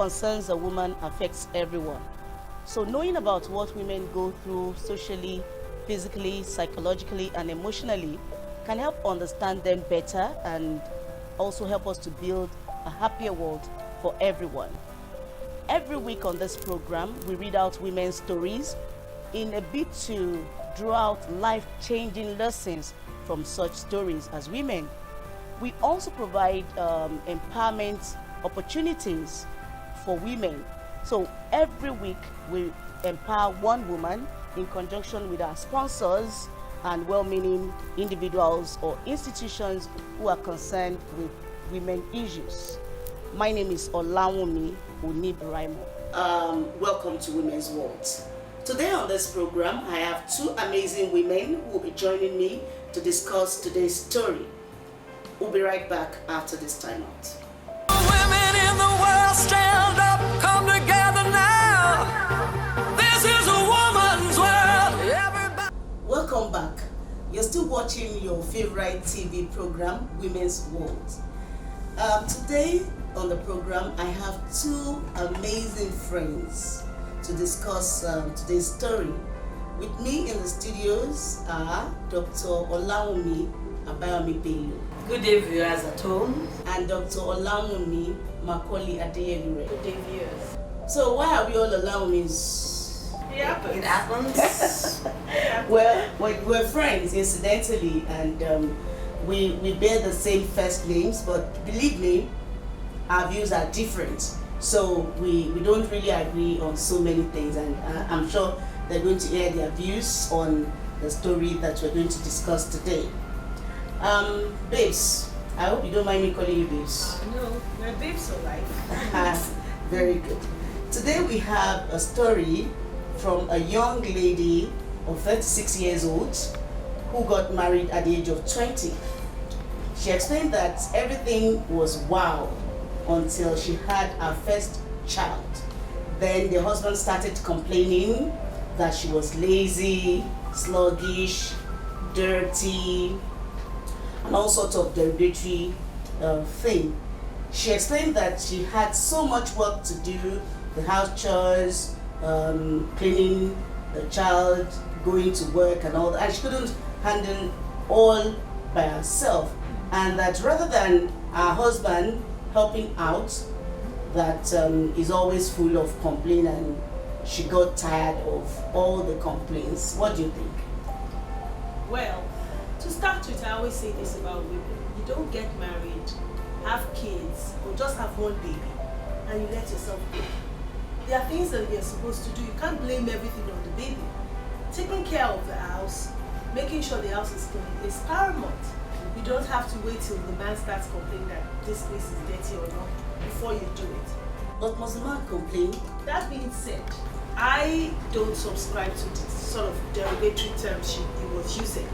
concerns a woman affects everyone. So knowing about what women go through socially, physically, psychologically, and emotionally can help understand them better and also help us to build a happier world for everyone. Every week on this program, we read out women's stories in a bid to draw out life-changing lessons from such stories as women. We also provide empowerment opportunities for women. So every week we empower one woman in conjunction with our sponsors and well-meaning individuals or institutions who are concerned with women issues. My name is Olawumi Onibraimo. Welcome to Women's World. Today on this program, I have two amazing women who will be joining me to discuss today's story. We'll be right back after this time out. Women in the world, stand up, come together now. This is a woman's world. Everybody. Welcome back. You're still watching your favorite TV program, Women's World. Today on the program, I have two amazing friends to discuss today's story. With me in the studios are Dr. Olawumi Abayomi Bello. Good day, viewers at home. And Dr. Olawumi Macaulay Adeyelure. Good day, viewers. So why are we all Olawumis? It happens. Well, we're friends, incidentally, and we bear the same first names, but believe me, our views are different. So we don't really agree on so many things, and I'm sure they're going to hear their views on the story that we're going to discuss today. Babes, I hope you don't mind me calling you babes. No, we're babes for life. Very good. Today we have a story from a young lady of 36 years old who got married at the age of 20. She explained that everything was wow until she had her first child. Then the husband started complaining that she was lazy, sluggish, dirty, and all sorts of derogatory thing. She explained that she had so much work to do, the house chores, cleaning the child, going to work and all that, and she couldn't handle all by herself. And that rather than her husband helping out, that is always full of complaint, and she got tired of all the complaints. What do you think? Well, to start with, I always say this about women. You don't get married, have kids, or just have one baby, and you let yourself go. There are things that you're supposed to do. You can't blame everything on the baby. Taking care of the house, making sure the house is clean is paramount. You don't have to wait till the man starts complaining that this place is dirty or not before you do it. But must the man complain? That being said, I don't subscribe to this sort of derogatory terms he was using.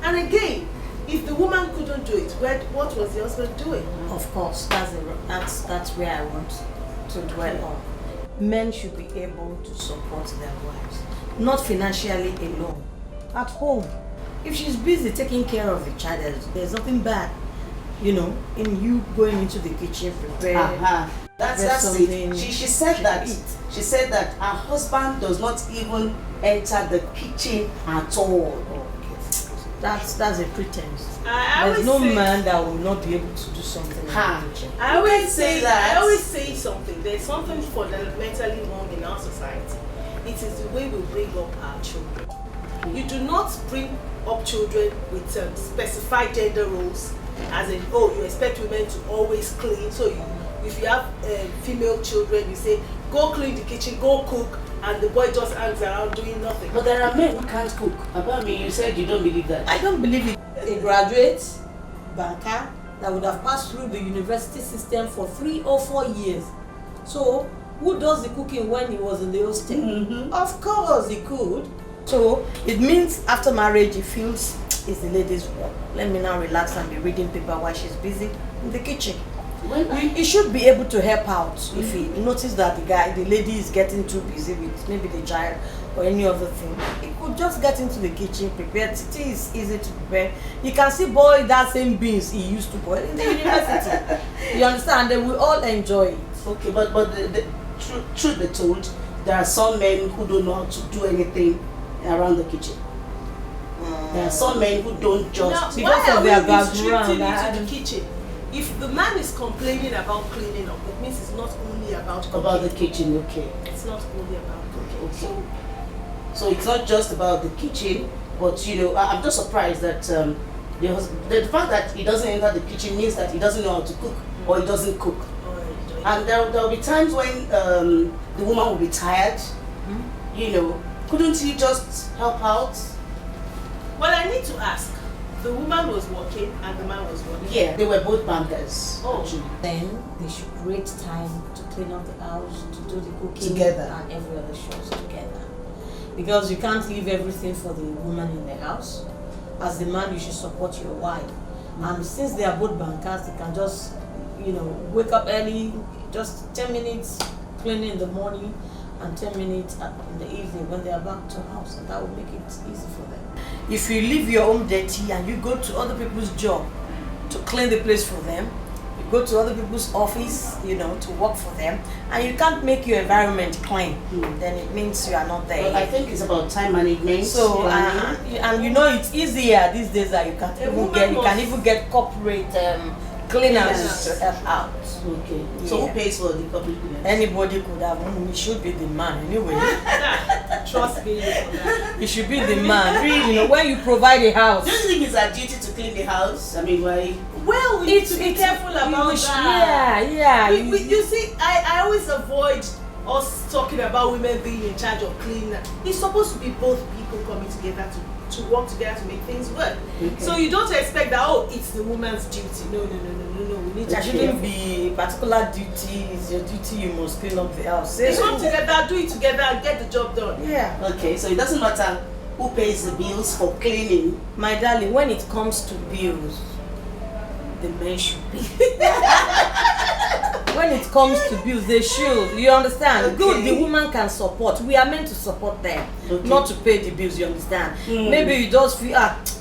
And again, if the woman couldn't do it, what was the husband doing? Of course, that's where I want to dwell on. Men should be able to support their wives, not financially alone, at home. If she's busy taking care of the child, there's nothing bad, in you going into the kitchen, prepare. That's something it. She said that she said that her husband does not even enter the kitchen at all. That's a pretense. I There's always no say- man that will not be able to do something in the kitchen. I always say that. I always say something. There's something fundamentally wrong in our society. It is the way we bring up our children. You do not bring up children with specified gender roles, as in, you expect women to always clean. So if you have female children, you say, go clean the kitchen, go cook, and the boy just hangs around doing nothing. But there are men who can't cook. About me, you said you don't believe that. I don't believe it. A graduate banker that would have passed through the university system for 3 or 4 years. So, who does the cooking when he was in the hostel? Mm-hmm. Of course he could. So, it means after marriage he feels it's the lady's work. Let me now relax and be reading paper while she's busy in the kitchen. He should be able to help out if he notices that the lady is getting too busy with maybe the child or any other thing. He could just get into the kitchen, prepare. It is easy to prepare. You can see boil that same beans he used to boil in the university. You understand? They will all enjoy it. Okay, but truth be told, there are some men who don't know how to do anything around the kitchen. There are some men who don't just Now, because why of are their we background, restricting I it to the kitchen? If the man is complaining about cleaning up, it means it's not only about cooking. about the kitchen. Okay. It's not only about cooking. Okay. So it's not just about the kitchen, but you know, I'm just surprised that the fact that he doesn't enter the kitchen means that he doesn't know how to cook or he doesn't cook. And there will be times when the woman will be tired. You know, couldn't he just help out? Well, I need to ask. The woman was working and the man was working. Yeah, they were both bankers. Oh. Actually. Then they should create time to clean up the house, to do the cooking Together. and every other chores together. Because you can't leave everything for the woman in the house. As the man, you should support your wife. And since they are both bankers, they can just, you know, wake up early, just 10 minutes cleaning in the morning and 10 minutes in the evening when they are back to house, and that will make it easy for them. If you leave your home dirty and you go to other people's job to clean the place for them, you go to other people's office, you know, to work for them, and you can't make your environment clean, then it means you are not there. Well, I think it's about time management. So planning. and you know it's easier these days that you can even get corporate cleaners to help out. Okay. So who pays for the corporate cleaners? Anybody could have. It should be the man anyway. Trust me. It should be the man. You know, when you provide a house. Do you think it's our duty to clean the house? I mean, why? Well, we need to be careful about that. Yeah. You see, I always avoid us talking about women being in charge of cleaning. It's supposed to be both people coming together to work together to make things work. Okay. So you don't expect that, oh, it's the woman's duty. No. We need to There shouldn't be a particular duty. It's your duty. You must clean up the house. They come together, do it together, and get the job done. Yeah. Okay, so it doesn't matter who pays the bills for cleaning. My darling, when it comes to bills, the men should pay. When it comes to bills, they should. You understand? Okay. Good, the woman can support. We are meant to support them, Okay. not to pay the bills. You understand? Maybe you just feel,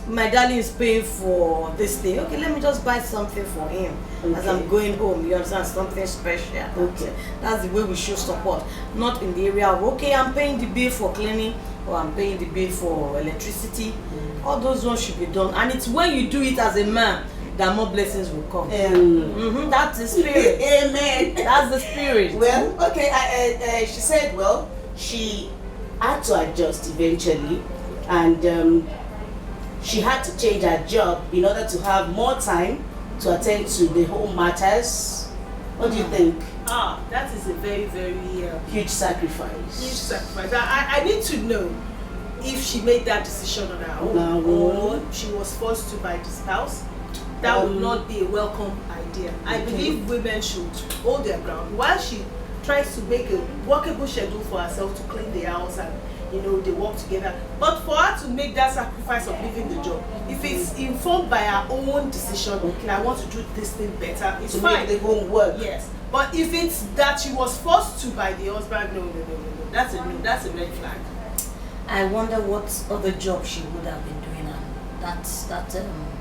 my darling is paying for this thing. Okay, let me just buy something for him as Okay. I'm going home. You understand? Something special. Okay. That's the way we show support. Not in the area of, okay, I'm paying the bill for cleaning or I'm paying the bill for electricity. All those ones should be done. And it's when you do it as a man that more blessings will come. That's the spirit. Amen. That's the spirit. Well, okay. She said, well, she had to adjust eventually, and she had to change her job in order to have more time to attend to the home matters. What do you think? That is a very, very Huge sacrifice. huge sacrifice. I need to know if she made that decision on her own On her or own. she was forced to by the spouse. That would not be a welcome idea. I believe women should hold their ground while she tries to make a workable schedule for herself to clean the house and they work together. But for her to make that sacrifice of leaving the job, if it's informed by her own decision, okay, I want to do this thing better, it's To fine. make the home work. Yes. But if it's that she was forced to by the husband, no. That's a red flag. I wonder what other job she would have been doing, and that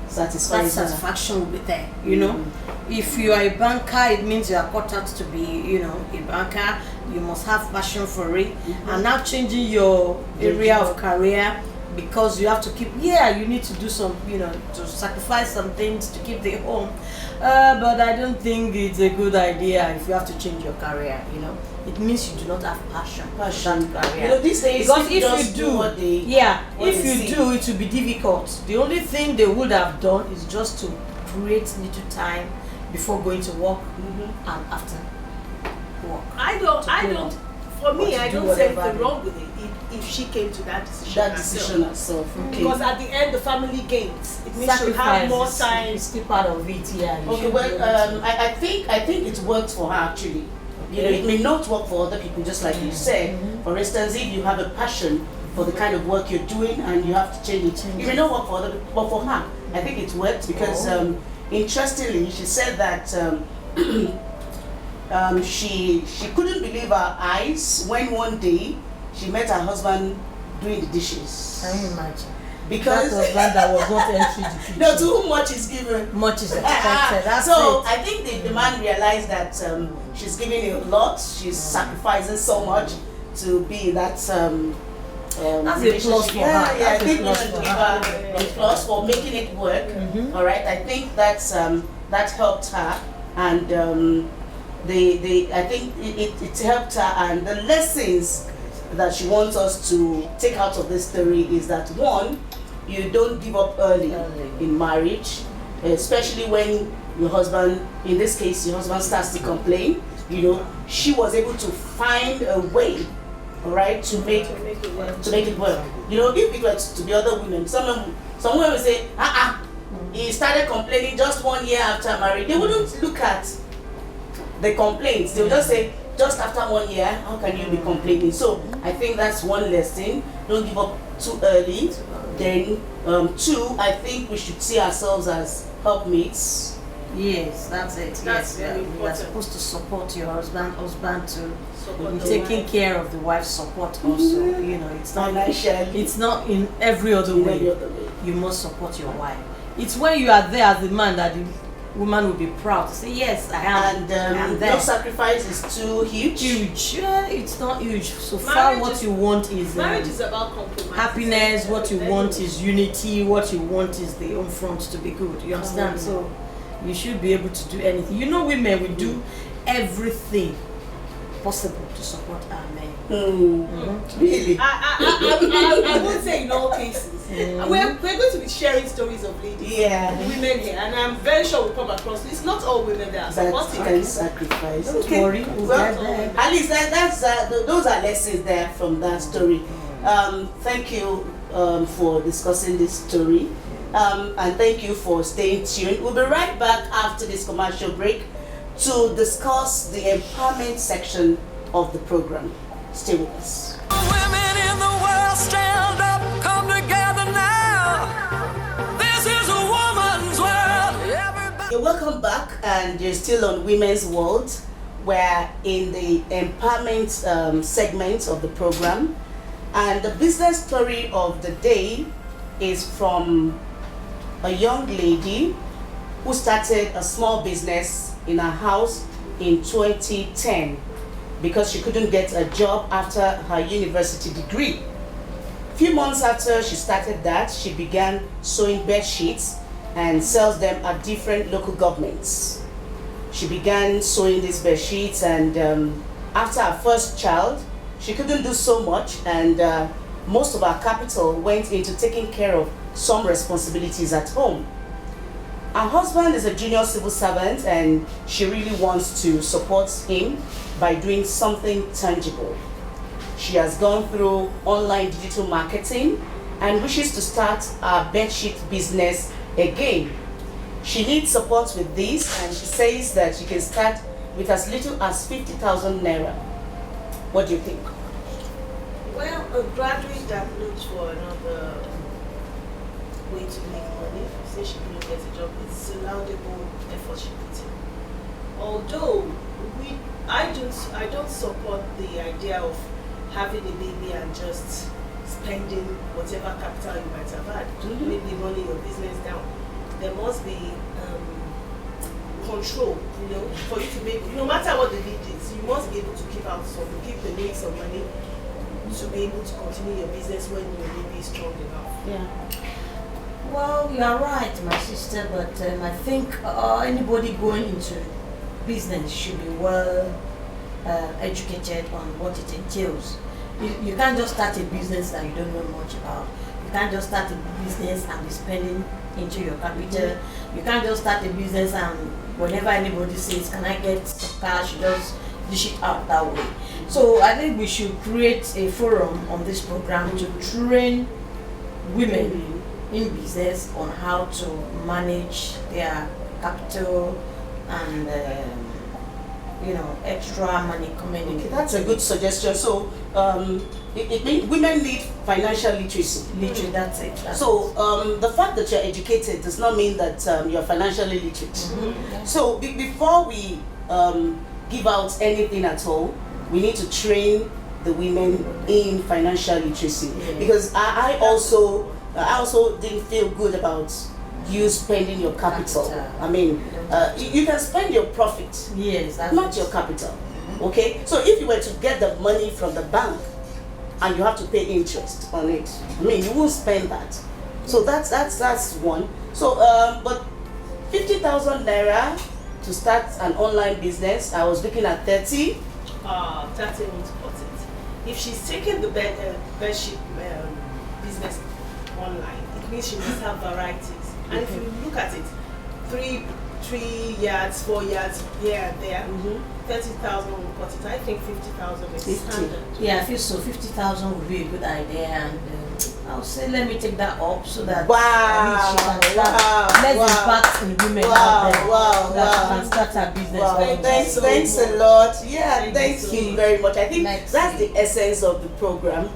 Satisfies her. satisfaction will be there. You know, if you are a banker, it means you are cut out to be, a banker. You must have passion for it, and now changing your area of career because you have to keep. Yeah, you need to do some, to sacrifice some things to keep the home. But I don't think it's a good idea if you have to change your career. It means you do not have passion for that career. These days, Because people if just you do, what they, what if they you see. do, it will be difficult. The only thing they would have done is just to create little time before going to work and after work. For me, Or I to do don't say whatever. anything wrong with it if she came to that decision. That decision herself. Okay. Because at the end, the family gains. It means she'll have more time. It's still part of it, yeah. you Okay, should well, be able to- I think it works for her actually. It may not work for other people, just like you said. For instance, if you have a passion for the kind of work you're doing and you have to change it, it may not work for other people, but for her, I think it worked because, interestingly, she said that she couldn't believe her eyes when one day she met her husband doing the dishes. Can you imagine? because husband that was not entering the kitchen. no, to whom much is given, Much is expected. That's so it. I think the man realized that she's giving a lot, she's sacrificing so much to be in that That's a plus for her. yeah, I That's a think we plus should for give her. her a plus for making it work. All right, I think that's that helped her, and I think it helped her, and the lessons that she wants us to take out of this story is that one, you don't give up early in marriage, especially when your husband, in this case, your husband starts to complain. You know, she was able to find a way, all right, to make it work. You know, if it were to be other women, someone will say, he started complaining just 1 year after marriage. They wouldn't look at the complaints. They would just say, just after 1 year, how can you be complaining? So I think that's one lesson. Don't give up too early. Then two, I think we should see ourselves as helpmates. Yes, that's it. That's very You are important. supposed to support your husband to Support in the taking wife. care of the wife's support also. You know, Financially. it's not in every other In way. every other way. You must support your wife. It's when you are there as a man that the woman will be proud to say, yes, I am. And I am no there. sacrifice is too huge. Huge. Yeah, it's not huge. So far, Marriage what is- you want is Marriage is about compromise. happiness. What you want is unity. What you want is the home front to be good. You understand? So you should be able to do anything. You know, women will do everything possible to support our men. Really? I won't say in all cases. We're going to be sharing stories of ladies, Yeah. women here, and I'm very sure we'll come across. It's not all women that are That supporting. can sacrifice. Don't worry, we'll Well, get there. at least those are lessons there from that story. Thank you for discussing this story, and thank you for staying tuned. We'll be right back after this commercial break to discuss the empowerment section of the program. Stay with us. Women in the world stand up, come together now. This is a woman's world. Everybody. You're welcome back, and you're still on Women's World. We're in the empowerment segment of the program, and the business story of the day is from a young lady who started a small business in her house in 2010 because she couldn't get a job after her university degree. Few months after she started that, she began sewing bed sheets and sells them at different local governments. She began sewing these bed sheets, and after her first child, she couldn't do so much, and most of her capital went into taking care of some responsibilities at home. Her husband is a junior civil servant, and she really wants to support him by doing something tangible. She has gone through online digital marketing and wishes to start a bedsheet business again. She needs support with this, and she says that she can start with as little as 50,000 naira. What do you think? Well, a graduate that looks for another way to make money, say she couldn't get a job, it's a laudable effort she put in. Although I don't support the idea of having a baby and just spending whatever capital you might have had, maybe running your business down. There must be control, you know, for you to make, no matter what the need is, you must be able to keep the needs of money to be able to continue your business when your baby is strong enough. Yeah. Well, you are right, my sister, but I think anybody going into business should be well educated on what it entails. You can't just start a business that you don't know much about. You can't just start a business and be spending into your capital. You can't just start a business and whenever anybody says, can I get some cash, you just dish it out that way. So I think we should create a forum on this program to train women in business on how to manage their capital and extra money coming in. Okay, that's a good suggestion. So it means women need financial literacy. Literally, that's it. So the fact that you're educated does not mean that you're financially literate. So before we give out anything at all, we need to train the women in financial literacy. Because I also I also didn't feel good about you spending your capital. Capital. I mean, you can spend your profit, Yes, that's not your capital. Okay, so if you were to get the money from the bank and you have to pay interest on it, I mean, you won't spend that. So that's one. So but 50,000 naira to start an online business, I was looking at 30. 30 won't cut it. If she's taking the bedsheet business online, it means she must have varieties. And if you look at it, three yards, 4 yards here and there, 30,000 will cut it. I think 50,000 is 50. standard. Yeah, I feel so. 50,000 would be a good idea, and I'll say let me take that up so that Wow, at least she can start. wow, Let's wow. impact in women Wow, out there. wow, That she wow. can start her business. Wow, very thanks, well. thanks a lot. Yeah, Thank thank you. you very much. I think Let's that's see. the essence of the program.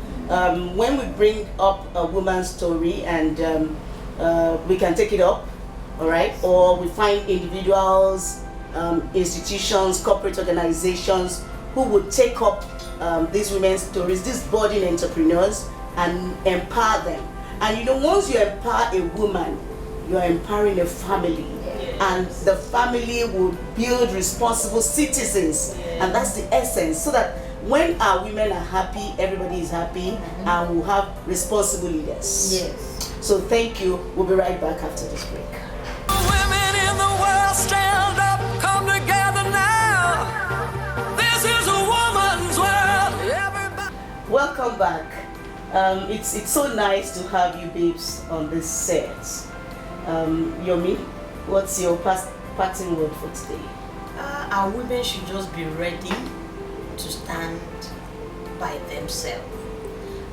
When we bring up a woman's story and we can take it up, all right, or we find individuals, institutions, corporate organizations who would take up these women's stories, these budding entrepreneurs, and empower them. And you know, once you empower a woman, you are empowering a family. And the family will build responsible citizens. And that's the essence. So that when our women are happy, everybody is happy, and we'll have responsible leaders. Yes. So thank you. We'll be right back after this break. Women in the world, stand up, come together now. This is a woman's world. Everybody. Welcome back. It's so nice to have you babes on this set. Yomi, what's your parting word for today? Our women should just be ready to stand by themselves.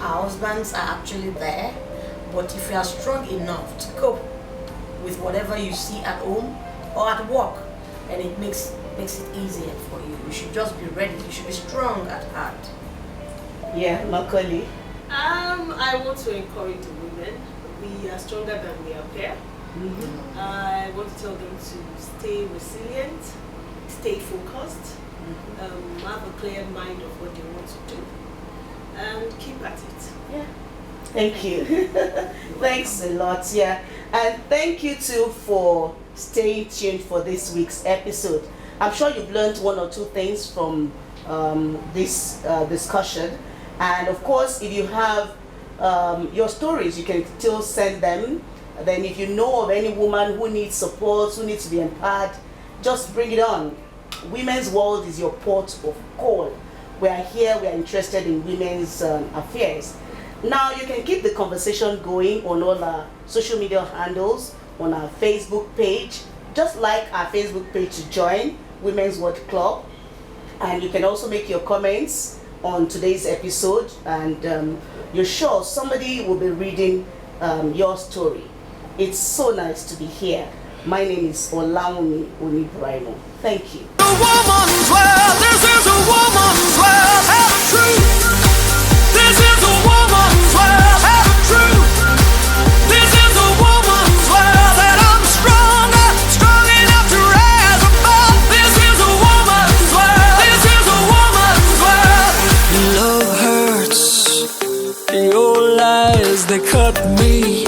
Our husbands are actually there, but if you are strong enough to cope with whatever you see at home or at work, then it makes it easier for you. You should just be ready. You should be strong at heart. Yeah, Macaulay. I want to encourage the women. We are stronger than we appear. I want to tell them to stay resilient, stay focused, have a clear mind of what they want to do, and keep at it. Yeah. Thank you. Thanks a lot. Yeah. And thank you too for staying tuned for this week's episode. I'm sure you've learned one or two things from this discussion. And of course, if you have your stories, you can still send them. Then if you know of any woman who needs support, who needs to be empowered, just bring it on. Women's World is your port of call. We are here, we are interested in women's affairs. Now you can keep the conversation going on all our social media handles, on our Facebook page. Just like our Facebook page to join Women's World Club. And you can also make your comments on today's episode, and you're sure somebody will be reading your story. It's so nice to be here. My name is Olawumi Onibraimo. Thank you. A woman's world. This is a woman's world. Have a truth. This is a woman's world. Have a truth. This is a woman's world. That I'm stronger, strong enough to rise above. This is a woman's world. This is a woman's world. Love hurts. Your lies, they cut me.